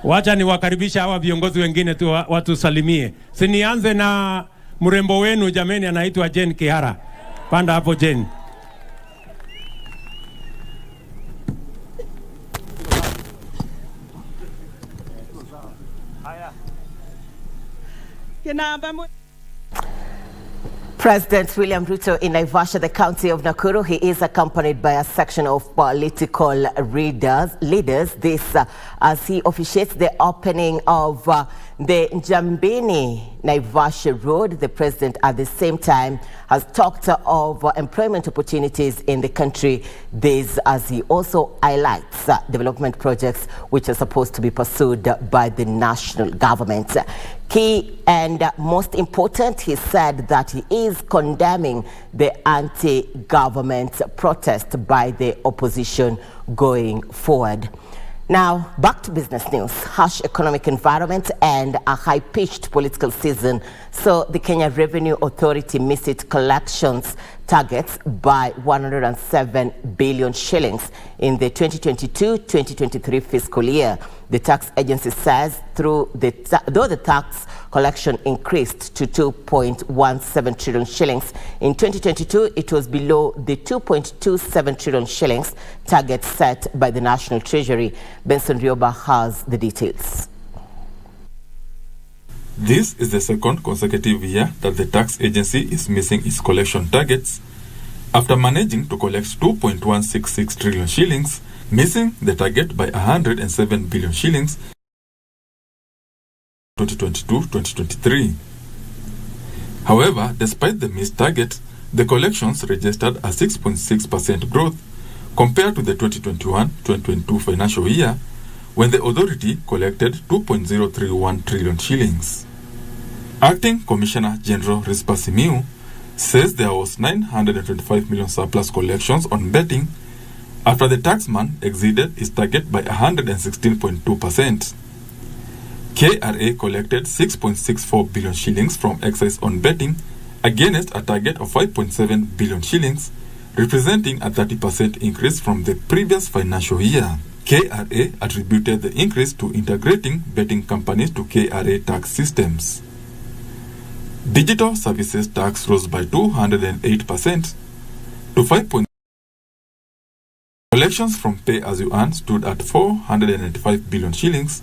Speaker 12: Wacha niwakaribisha hawa viongozi wengine tu watu salimie. Sinianze na mrembo wenu jameni, anaitwa Jane Kihara. Panda hapo Jane.
Speaker 1: President William Ruto in Naivasha, the county of Nakuru, he is accompanied by a section of political leaders. This as he officiates the opening of the Njambini Naivasha Road. The president at the same time has talked of employment opportunities in the country. This as he also highlights development projects which are supposed to be pursued by the national government. Key and most important, he said that he is condemning the anti-government protest by the opposition going forward. Now, back to business news. Harsh economic environment and a high-pitched political season saw the Kenya Revenue Authority miss its collections targets by 107 billion shillings in the 2022-2023 fiscal year. The tax agency says though the tax collection increased to 2.17 trillion shillings in 2022, it was below the 2.27 trillion shillings target set by the National Treasury. Benson Rioba has the details.
Speaker 6: This is the second consecutive year that the tax agency is missing its collection targets after managing to collect 2.166 trillion shillings, missing the target by 107 billion shillings 2022-2023. However, despite the missed target, the collections registered a 6.6% growth compared to the 2021-2022 financial year, when the authority collected 2.031 trillion shillings. Acting Commissioner General Rispa Simiu says there was 925 million surplus collections on betting after the taxman exceeded its target by 116.2%. KRA collected 6.64 billion shillings from excise on betting against a target of 5.7 billion shillings, representing a 30% increase from the previous financial year. KRA attributed the increase to integrating betting companies to KRA tax systems. Digital services tax rose by 208% to 5. Collections from pay-as-you-earn stood at 495 billion shillings,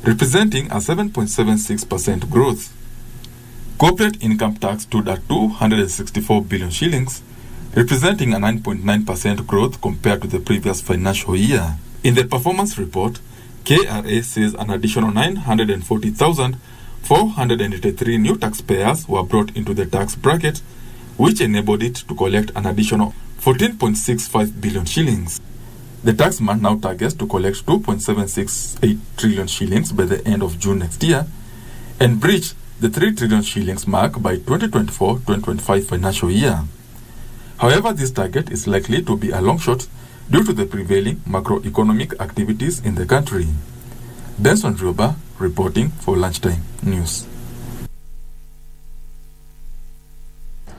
Speaker 6: representing a 7.76% growth. Corporate income tax stood at 264 billion shillings, representing a 9.9% growth compared to the previous financial year. In the performance report, KRA says an additional 940,483 new taxpayers were brought into the tax bracket, which enabled it to collect an additional 14.65 billion shillings. The taxman now targets to collect 2.768 trillion shillings by the end of June next year and breach the 3 trillion shillings mark by 2024-2025 financial year. However, this target is likely to be a long shot due to the prevailing macroeconomic activities in the country. Benson Rioba reporting for Lunchtime News.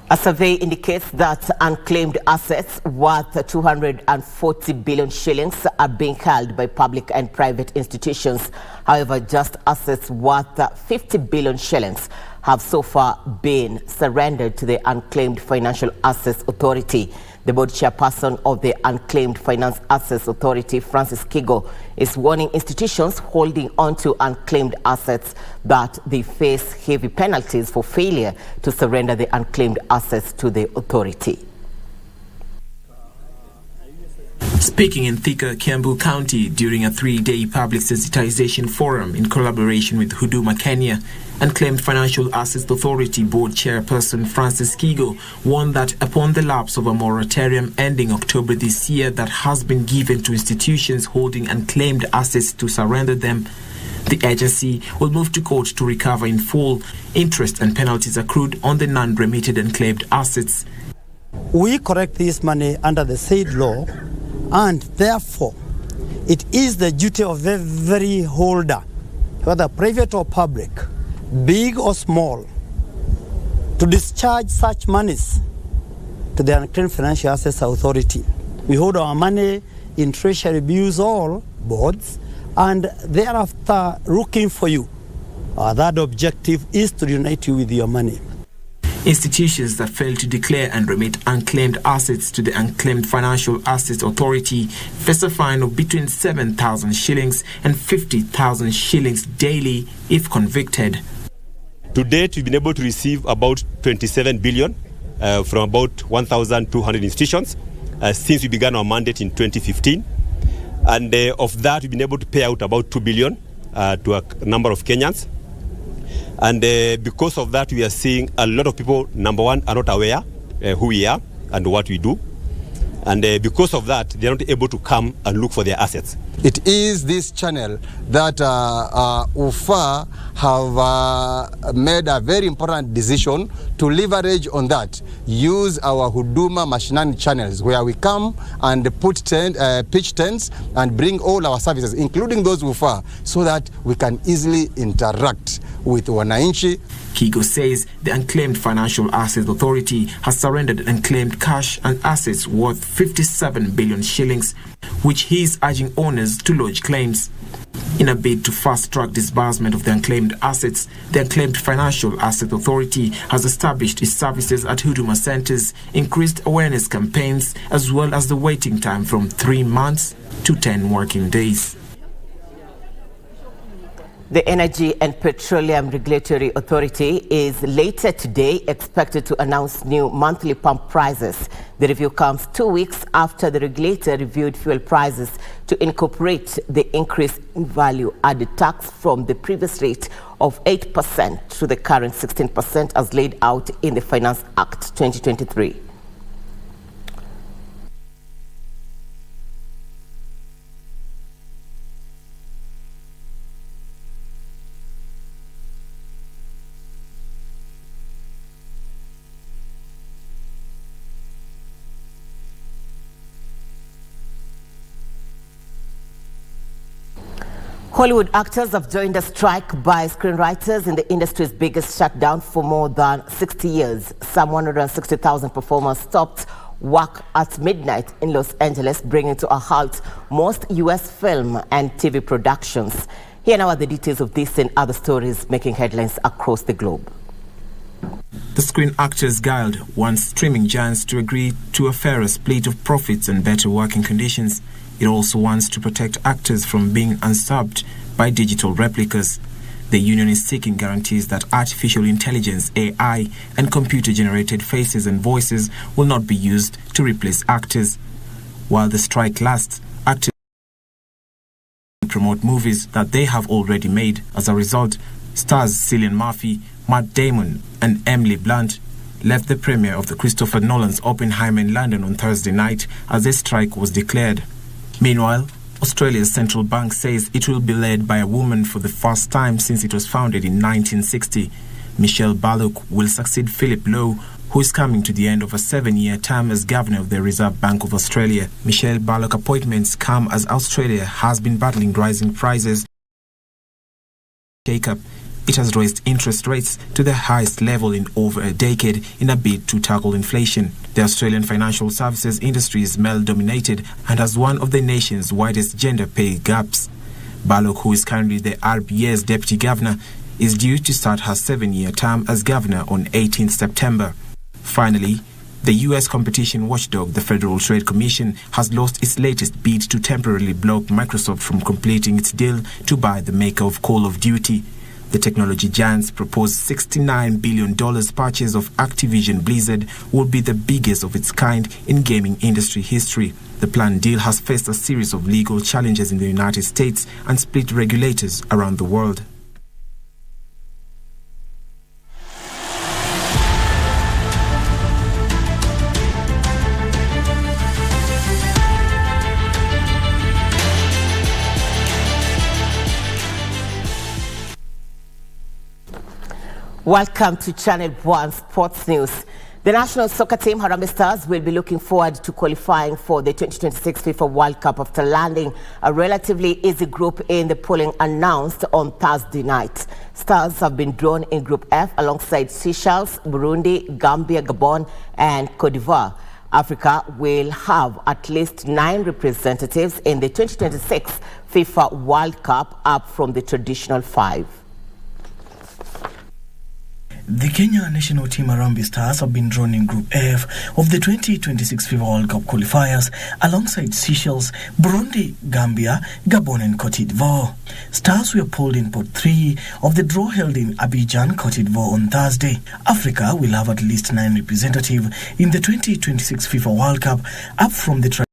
Speaker 1: A survey indicates that unclaimed assets worth 240 billion shillings are being held by public and private institutions. However, just assets worth 50 billion shillings have so far been surrendered to the Unclaimed Financial Assets Authority. The board chairperson of the Unclaimed Finance Assets Authority, Francis Kigo, is warning institutions holding on to unclaimed assets that they face heavy penalties for failure to surrender the unclaimed assets to the authority.
Speaker 19: Speaking in Thika, Kiambu County during a 3-day public sensitization forum in collaboration with Huduma Kenya, Unclaimed Financial Assets Authority Board Chairperson Francis Kigo warned that upon the lapse of a moratorium ending October this year that has been given to institutions holding unclaimed assets to surrender them, the agency will move to court to recover in full interest and penalties accrued on the non-remitted unclaimed assets.
Speaker 8: We collect this money under the said law, and therefore it is the duty of the very holder, whether private or public, big or small, to discharge such monies to the Unclaimed Financial Assets Authority. We hold our money in treasury bills, all boards, and thereafter looking for you. Our third objective is to unite you with your money.
Speaker 19: Institutions that fail to declare and remit unclaimed assets to the Unclaimed Financial Assets Authority face a fine of between 7,000 shillings and 50,000 shillings daily if convicted.
Speaker 9: To date, we've been able to receive about 27 billion
Speaker 7: from about 1,200 institutions since we began our mandate in 2015. And of that, we've been able to pay out about 2 billion to a number of Kenyans. And because of that, we are seeing a lot of people, number one, are not aware who we are and what we do. And because of that, they are not able to come and look for their assets.
Speaker 9: It is this channel that UFA have made a very important decision to leverage on that. Use our Huduma Mashinani channels where we come and put pitch tents and bring all our services, including those UFA, so that we can easily interact with wananchi.
Speaker 19: Kigo says the Unclaimed Financial Assets Authority has surrendered unclaimed cash and assets worth 57 billion shillings, which he is urging owners to lodge claims. In a bid to fast-track disbursement of the unclaimed assets, the Unclaimed Financial Assets Authority has established its services at Huduma centers, increased awareness campaigns, as well as the waiting time from 3 months to 10 working days.
Speaker 1: The Energy and Petroleum Regulatory Authority is later today expected to announce new monthly pump prices. The review comes 2 weeks after the regulator reviewed fuel prices to incorporate the increase in value-added tax from the previous rate of 8% to the current 16% as laid out in the Finance Act 2023. Hollywood actors have joined a strike by screenwriters in the industry's biggest shutdown for more than 60 years. Some 160,000 performers stopped work at midnight in Los Angeles, bringing to a halt most U.S. film and TV productions. Here now are the details of this and other stories making headlines across the globe.
Speaker 19: The Screen Actors Guild wants streaming giants to agree to a fairer split of profits and better working conditions. It also wants to protect actors from being usurped by digital replicas. The union is seeking guarantees that artificial intelligence, AI, and computer-generated faces and voices will not be used to replace actors. While the strike lasts, actors promote movies that they have already made. As a result, stars Cillian Murphy, Matt Damon, and Emily Blunt left the premiere of the Christopher Nolan's Oppenheimer in London on Thursday night as a strike was declared. Meanwhile, Australia's central bank says it will be led by a woman for the first time since it was founded in 1960. Michelle Bullock will succeed Philip Lowe, who is coming to the end of a 7-year term as governor of the Reserve Bank of Australia. Michelle Bullock appointments come as Australia has been battling rising prices. It has raised interest rates to the highest level in over a decade in a bid to tackle inflation. The Australian financial services industry is male-dominated and has one of the nation's widest gender pay gaps. Bullock, who is currently the RBA's deputy governor, is due to start her 7-year term as governor on 18th September. Finally, the U.S. competition watchdog, the Federal Trade Commission, has lost its latest bid to temporarily block Microsoft from completing its deal to buy the maker of Call of Duty. The technology giant's proposed $69 billion purchase of Activision Blizzard will be the biggest of its kind in gaming industry history. The planned deal has faced a series of legal challenges in the United States and split regulators around the world.
Speaker 1: Welcome to Channel 1 Sports News. The national soccer team, Harambee Stars, will be looking forward to qualifying for the 2026 FIFA World Cup after landing a relatively easy group in the polling announced on Thursday night. Stars have been drawn in Group F alongside Seychelles, Burundi, Gambia, Gabon, and Cote d'Ivoire. Africa will have at least 9 representatives in the 2026 FIFA World Cup, up from the traditional 5.
Speaker 10: The Kenya national team Harambee Stars have been drawn in Group F of the 2026 FIFA World Cup qualifiers alongside Seychelles, Burundi, Gambia, Gabon and Cote d'Ivoire. Stars were pulled in Pot 3 of the draw held in Abidjan, Cote d'Ivoire on Thursday. Africa will have at least 9 representatives in the 2026 FIFA World Cup, up from the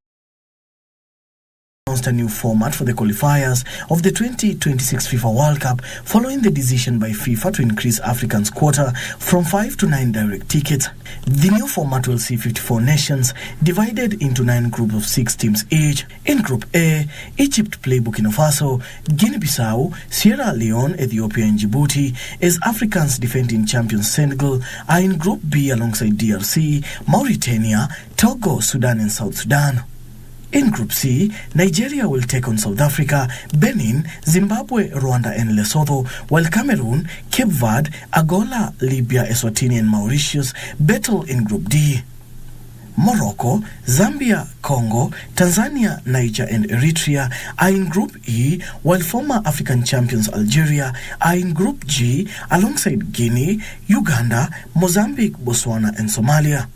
Speaker 10: announced a new format for the qualifiers of the 2026 FIFA World Cup following the decision by FIFA to increase Africans' quota from 5 to 9 direct tickets. The new format will see 54 nations divided into 9 groups of 6 teams each. In Group A, Egypt play Burkina Faso, Guinea-Bissau, Sierra Leone, Ethiopia and Djibouti, as Africans defending champions Senegal are in Group B alongside DRC, Mauritania, Togo, Sudan and South Sudan. In Group C, Nigeria will take on South Africa, Benin, Zimbabwe, Rwanda and Lesotho, while Cameroon, Cape Verde, Angola, Libya, Eswatini and Mauritius battle in Group D. Morocco, Zambia, Congo, Tanzania, Niger and Eritrea are in Group E, while former African champions Algeria are in Group G alongside Guinea, Uganda, Mozambique, Botswana and Somalia.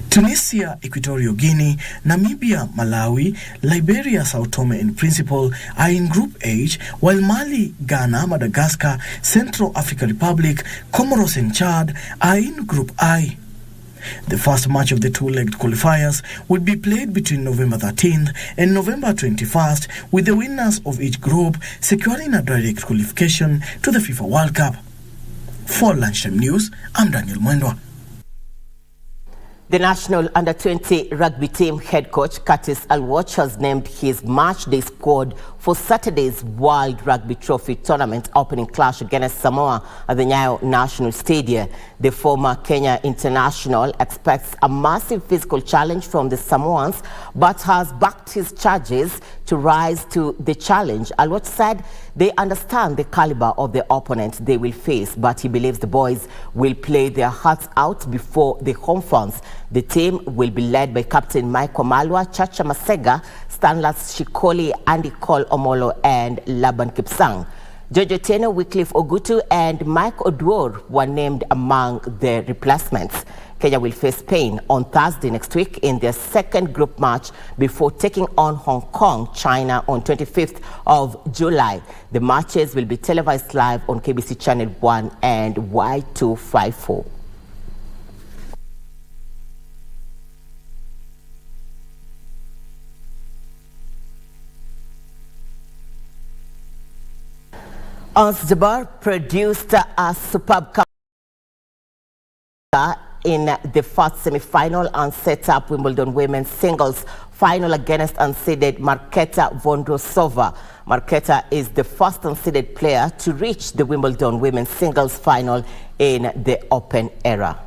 Speaker 10: Tunisia, Equatorial Guinea, Namibia, Malawi, Liberia, Sao Tome and Principe are in Group H, while Mali, Ghana, Madagascar, Central African Republic, Comoros and Chad are in Group I. The first match of the two-legged qualifiers will be played between November 13th and November 21st, with the winners of each group securing a direct qualification to the FIFA World Cup. For Lunchtime News, I'm Daniel Mwendwa.
Speaker 1: The national under-20 rugby team head coach Curtis Alwatch has named his match day squad for Saturday's World Rugby Trophy Tournament opening clash against Samoa at the Nyayo National Stadium. The former Kenya international expects a massive physical challenge from the Samoans, but has backed his charges to rise to the challenge. Alwatch said they understand the caliber of the opponent they will face, but he believes the boys will play their hearts out before the home fans. The team will be led by Captain Michael Malwa, Chacha Masega, Stanlas Shikoli, Andy Cole Omolo and Laban Kipsang. Jojo Teno, Wycliffe Ogutu and Mike Oduor were named among the replacements. Kenya will face Spain on Thursday next week in their second group match before taking on Hong Kong, China on 25th of July. The matches will be televised live on KBC Channel 1 and Y254. Jabbar produced a superb comeback in the first semi-final and set up Wimbledon women's singles final against unseeded Marketa Vondrousova. Marketa is the first unseeded player to reach the Wimbledon women's singles final in the Open era.